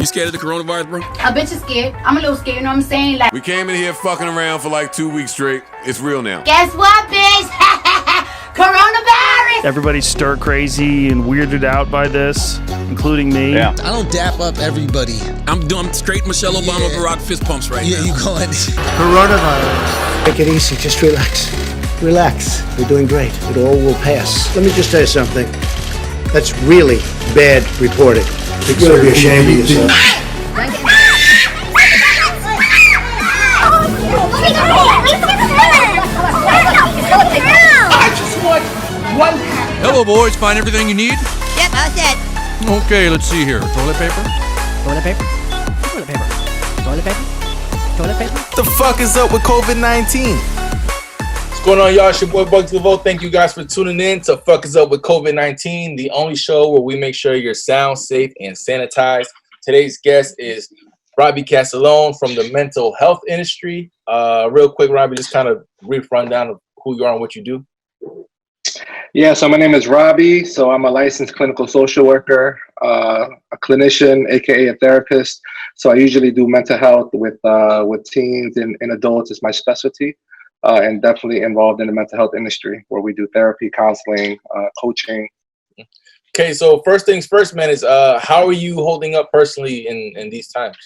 You scared of the coronavirus, bro? A bitch is scared. I'm a little scared, you know what I'm saying? Like, We came in here fucking around for like 2 weeks straight. It's real now. guess what, bitch? Coronavirus! Everybody's stir crazy and weirded out by this, including me. Yeah. I don't dap up everybody. I'm straight Michelle Obama Barack fist pumps right now. Yeah, you going. Coronavirus. Take it easy, just relax. Relax. You're doing great. It all will pass. Let me just tell you something. That's really bad reporting. You gotta be ashamed of yourself. I just want one pack. Hello, boys. Find everything you need? Yep, all set. Okay, let's see here. Toilet paper? Toilet paper? Toilet paper? Toilet paper? Toilet paper? What the fuck is up with COVID-19? What's going on, y'all? It's your boy Bugzy Lavoe. Thank you guys for tuning in to Fuck Us Up with COVID-19, the only show where we make sure you're sound, safe, and sanitized. Today's guest is Robbie Castellon from the mental health industry. Real quick, Robbie, just kind of brief rundown of who you are and what you do. Yeah, so my name is Robbie. So I'm a licensed clinical social worker, a clinician, aka a therapist. So I usually do mental health with teens and adults is my specialty, and definitely involved in the mental health industry where we do therapy, counseling, coaching. Okay, so first things first, man, is how are you holding up personally in these times?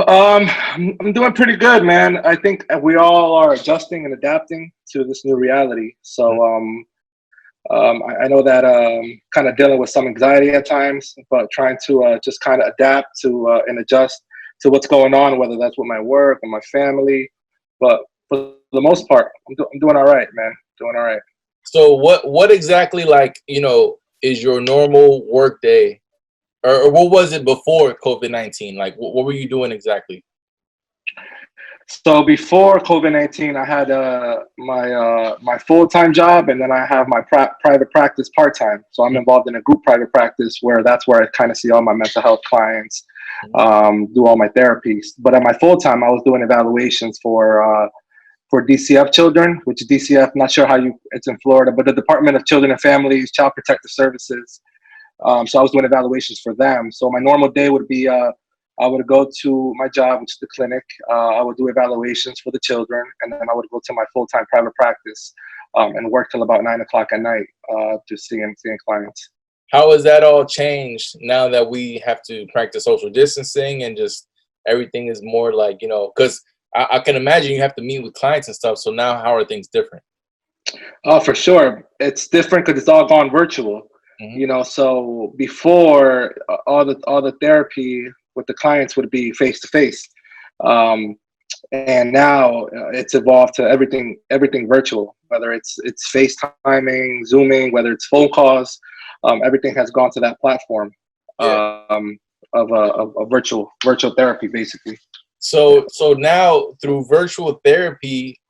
I'm doing pretty good, man. I think we all are adjusting and adapting to this new reality. So I know that kind of dealing with some anxiety at times, but trying to just kind of adapt to and adjust to what's going on, whether that's with my work or my family. But for the most part, I'm doing all right, man. Doing all right. So what exactly, like, you know, is your normal work day? Or what was it before COVID-19? Like, what were you doing exactly? So before COVID-19, I had my full-time job, and then I have my private practice part-time. So I'm involved in a group private practice that's where I kind of see all my mental health clients, do all my therapies. But at my full-time, I was doing evaluations for DCF children, which is DCF, not sure it's in Florida, but the Department of Children and Families, Child Protective Services. So I was doing evaluations for them. So my normal day would be, I would go to my job, which is the clinic. I would do evaluations for the children, and then I would go to my full-time private practice and work till about 9 o'clock at night, just seeing clients. How has that all changed now that we have to practice social distancing and just everything is more like, you know, because I can imagine you have to meet with clients and stuff. So now how are things different? Oh, for sure. It's different because it's all gone virtual. Mm-hmm. You know, so before all the therapy with the clients would be face to face, and now it's evolved to everything virtual. Whether it's FaceTiming, Zooming, whether it's phone calls, everything has gone to that platform of virtual therapy, basically. So now through virtual therapy,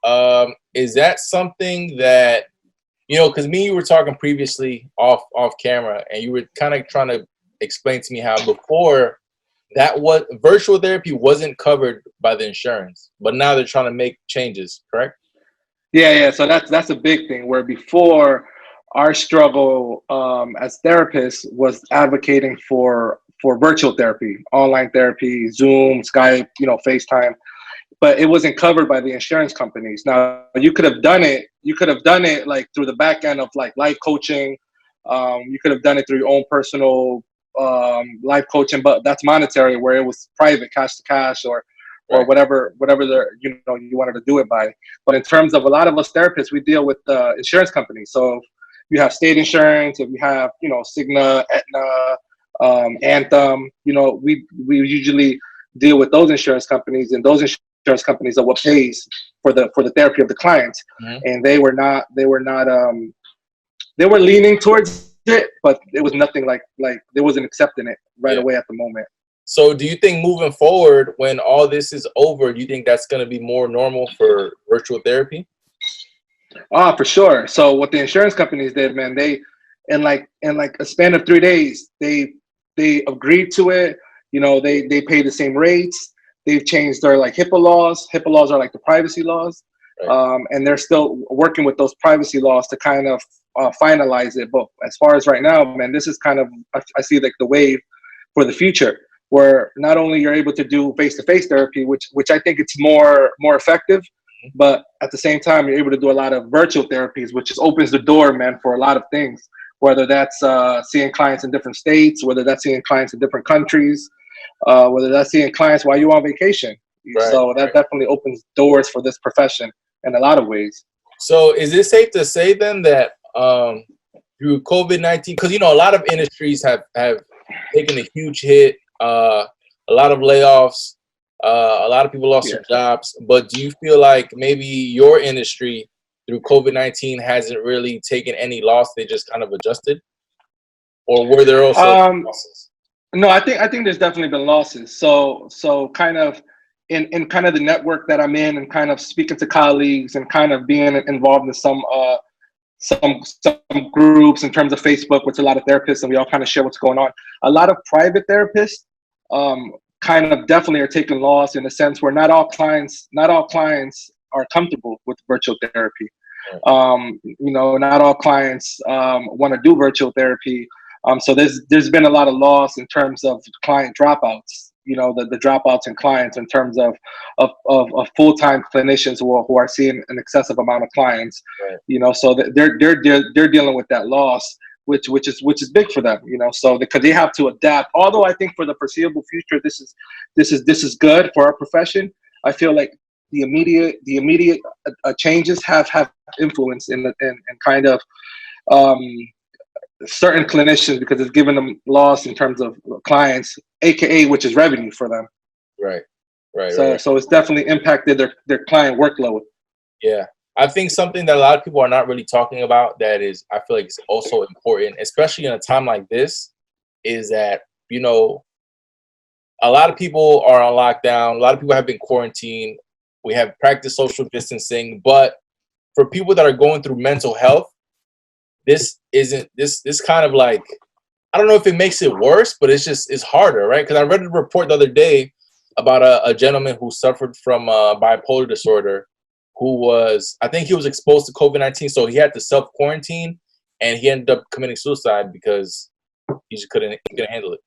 is that something that, you know, because me and you were talking previously off camera, and you were kind of trying to explain to me how before that virtual therapy wasn't covered by the insurance, but now they're trying to make changes, correct? Yeah. So that's a big thing. Where before our struggle as therapists was advocating for virtual therapy, online therapy, Zoom, Skype, you know, FaceTime. But it wasn't covered by the insurance companies. Now you could have done it. You could have done it like through the back end of like life coaching. You could have done it through your own personal life coaching, but that's monetary, where it was private, cash to cash, or whatever you wanted to do it by. But in terms of a lot of us therapists, we deal with insurance companies. So if you have state insurance, if you have, you know, Cigna, Aetna, Anthem, you know, we usually deal with those insurance companies, and those insurance companies are what pays for the therapy of the clients. Mm-hmm. And they were leaning towards it, but it was nothing like they wasn't accepting it right away at the moment. So do you think moving forward, when all this is over, do you think that's going to be more normal for virtual therapy? For sure. So what the insurance companies did, man, they in like a span of 3 days, they agreed to it. You know, they pay the same rates. They've changed their like HIPAA laws. HIPAA laws are like the privacy laws. Right. And they're still working with those privacy laws to kind of finalize it. But as far as right now, man, this is kind of, I see like the wave for the future, where not only you're able to do face-to-face therapy, which I think it's more effective, but at the same time you're able to do a lot of virtual therapies, which just opens the door, man, for a lot of things. Whether that's seeing clients in different states, whether that's seeing clients in different countries, whether that's seeing clients while you're on vacation. Right, so that definitely opens doors for this profession in a lot of ways. So is it safe to say then that through COVID-19, because a lot of industries have taken a huge hit, a lot of layoffs, a lot of people lost their jobs, but do you feel like maybe your industry through COVID-19 hasn't really taken any loss, they just kind of adjusted? Or were there also losses? No, I think there's definitely been losses. So kind of in kind of the network that I'm in, and kind of speaking to colleagues and kind of being involved in some groups in terms of Facebook with a lot of therapists, and we all kind of share what's going on. A lot of private therapists kind of definitely are taking loss, in a sense where not all clients are comfortable with virtual therapy. Not all clients want to do virtual therapy. So there's been a lot of loss in terms of client dropouts. The dropouts in clients in terms of full-time clinicians who are seeing an excessive amount of clients. Right. So they're dealing with that loss, which is big for them. So because they have to adapt. Although I think for the foreseeable future, this is good for our profession. I feel like the immediate changes have influence in kind of certain clinicians, because it's given them loss in terms of clients, aka which is revenue for them. Right. So it's definitely impacted their client workload. Yeah, I think something that a lot of people are not really talking about that is, I feel like it's also important, especially in a time like this, is that a lot of people are on lockdown, a lot of people have been quarantined. We have practiced social distancing, but for people that are going through mental health, this kind of like, I don't know if it makes it worse, but it's harder, right? Because I read a report the other day about a gentleman who suffered from bipolar disorder, I think he was exposed to COVID-19, so he had to self-quarantine, and he ended up committing suicide because he just couldn't handle it.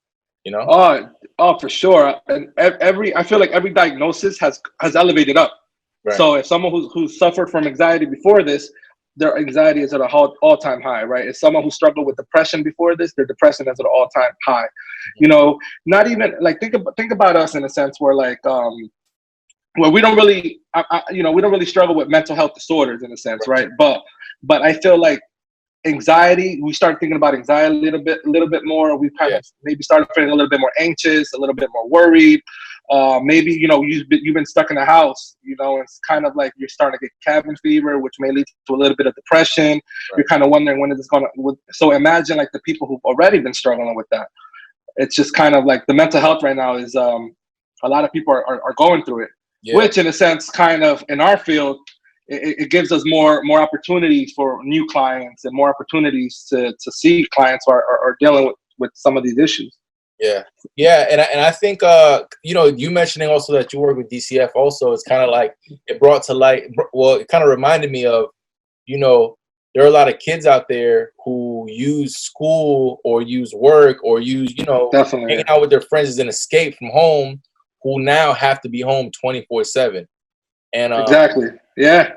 Oh, for sure. And I feel like every diagnosis has elevated up. Right. So if someone who suffered from anxiety before this, their anxiety is at an all-time high, right? If someone who struggled with depression before this, their depression is at an all-time high. Not even like think about us in a sense where like where we don't really we don't really struggle with mental health disorders in a sense, right? But I feel like anxiety, we started thinking about anxiety a little bit more. We kind of maybe started feeling a little bit more anxious, a little bit more worried. Maybe you've been stuck in the house. It's kind of like you're starting to get cabin fever, which may lead to a little bit of depression. Right. You're kind of wondering when is this going to. So imagine like the people who've already been struggling with that. It's just kind of like the mental health right now is a lot of people are going through it, which in a sense, kind of in our field, it gives us more opportunities for new clients and more opportunities to see clients who are dealing with some of these issues. Yeah, and I think you mentioning also that you work with DCF also, it's kind of like it brought to light. Well, it kind of reminded me of, there are a lot of kids out there who use school or use work or use definitely hanging out with their friends as an escape from home, who now have to be home 24/7. And exactly, yeah.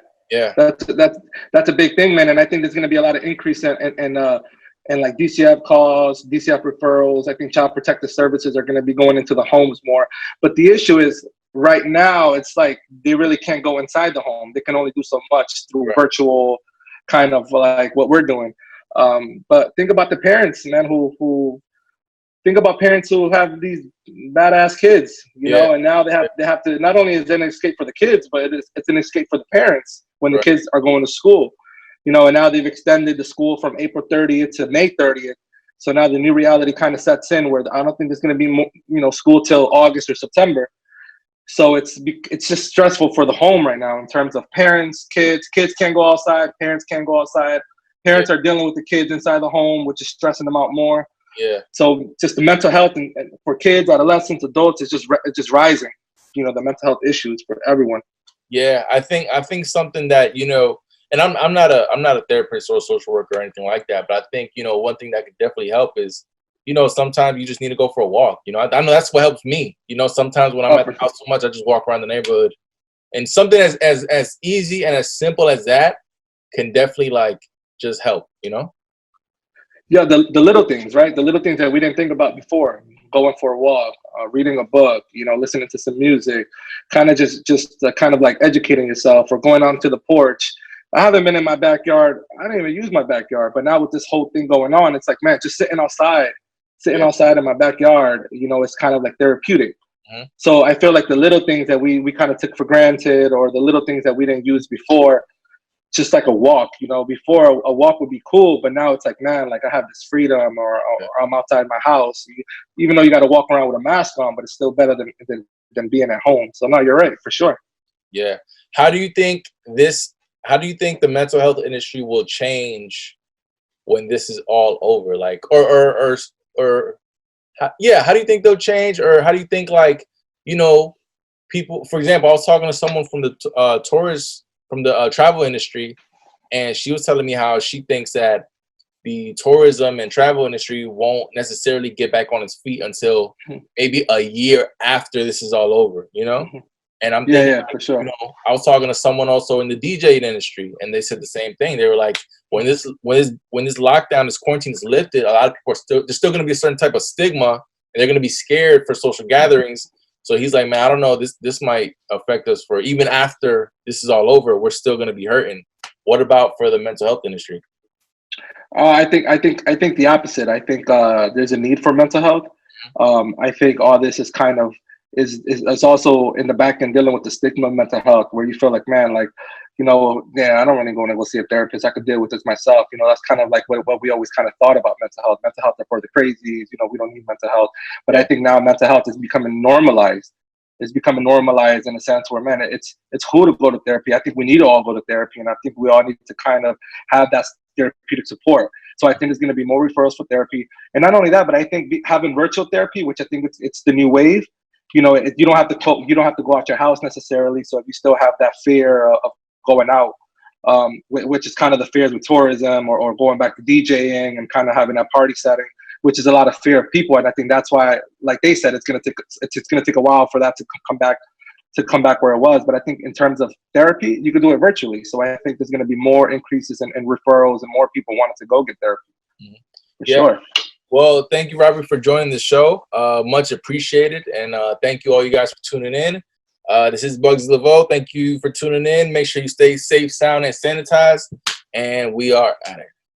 That's a big thing, man. And I think there's going to be a lot of increase in like DCF calls, DCF referrals. I think Child Protective Services are going to be going into the homes more. But the issue is right now, it's like they really can't go inside the home. They can only do so much through virtual, kind of like what we're doing. But think about the parents, man, who think about parents who have these badass kids, and now they have to, not only is it an escape for the kids, but it's an escape for the parents when the kids are going to school. And now they've extended the school from April 30th to May 30th. So now the new reality kind of sets in where I don't think there's going to be school till August or September. So it's just stressful for the home right now in terms of parents, kids. Kids can't go outside. Parents can't go outside. Parents are dealing with the kids inside the home, which is stressing them out more. Yeah. So just the mental health and for kids, adolescents, adults, it's just rising. The mental health issues for everyone. Yeah, I think something that and I'm not a therapist or a social worker or anything like that, but I think one thing that could definitely help is you know, sometimes you just need to go for a walk. You know, I know that's what helps me. You know, sometimes when I'm at the house so much, I just walk around the neighborhood. And something as easy and as simple as that can definitely like just help, you know? Yeah, the little things, right? The little things that we didn't think about before. Going for a walk, reading a book, you know, listening to some music, kind of just kind of like educating yourself, or going onto the porch. I haven't been in my backyard. I didn't even use my backyard, but now with this whole thing going on, it's like, man, just sitting outside in my backyard, you know, it's kind of like therapeutic. So I feel like the little things that we kind of took for granted, or the little things that we didn't use before, just like a walk, you know, before a walk would be cool, but now it's like, man, like I have this freedom, or I'm outside my house, even though you got to walk around with a mask on, but it's still better than being at home. So no, you're right, for sure. Yeah. How do you think the mental health industry will change when this is all over? Like, how do you think they'll change? Or how do you think, like, you know, people, for example, I was talking to someone from the travel industry, and she was telling me how she thinks that the tourism and travel industry won't necessarily get back on its feet until maybe a year after this is all over, you know? And I'm thinking, for sure. You know, I was talking to someone also in the DJ industry, and they said the same thing. They were like, when this lockdown, this quarantine is lifted, a lot of people there's still going to be a certain type of stigma, and they're going to be scared for social gatherings. So he's like, man, I don't know, this might affect us for even after this is all over. We're still going to be hurting. What about for the mental health industry? I think the opposite. I think there's a need for mental health. I think all this is kind of is also in the back end dealing with the stigma of mental health, where you feel like, man, like, you know, yeah, I don't really want to go see a therapist. I could deal with this myself. You know, that's kind of like what we always kind of thought about mental health. Mental health are for the crazies. You know, we don't need mental health. But I think now mental health is becoming normalized. It's becoming normalized in a sense where, man, it's cool to go to therapy. I think we need to all go to therapy, and I think we all need to kind of have that therapeutic support. So I think there's going to be more referrals for therapy, and not only that, but I think having virtual therapy, which I think it's the new wave. You know, you don't have to go out your house necessarily. So if you still have that fear of going out, which is kind of the fears with tourism, or going back to DJing and kind of having that party setting, which is a lot of fear of people. And I think that's why, like they said, it's going to take a while for that to come back where it was. But I think in terms of therapy, you can do it virtually. So I think there's going to be more increases in referrals, and more people wanting to go get therapy. For sure. Well, thank you, Robbie, for joining the show. Much appreciated. And thank you all you guys for tuning in. This is Bugzy Lavoe. Thank you for tuning in. Make sure you stay safe, sound, and sanitized. And we are out of here.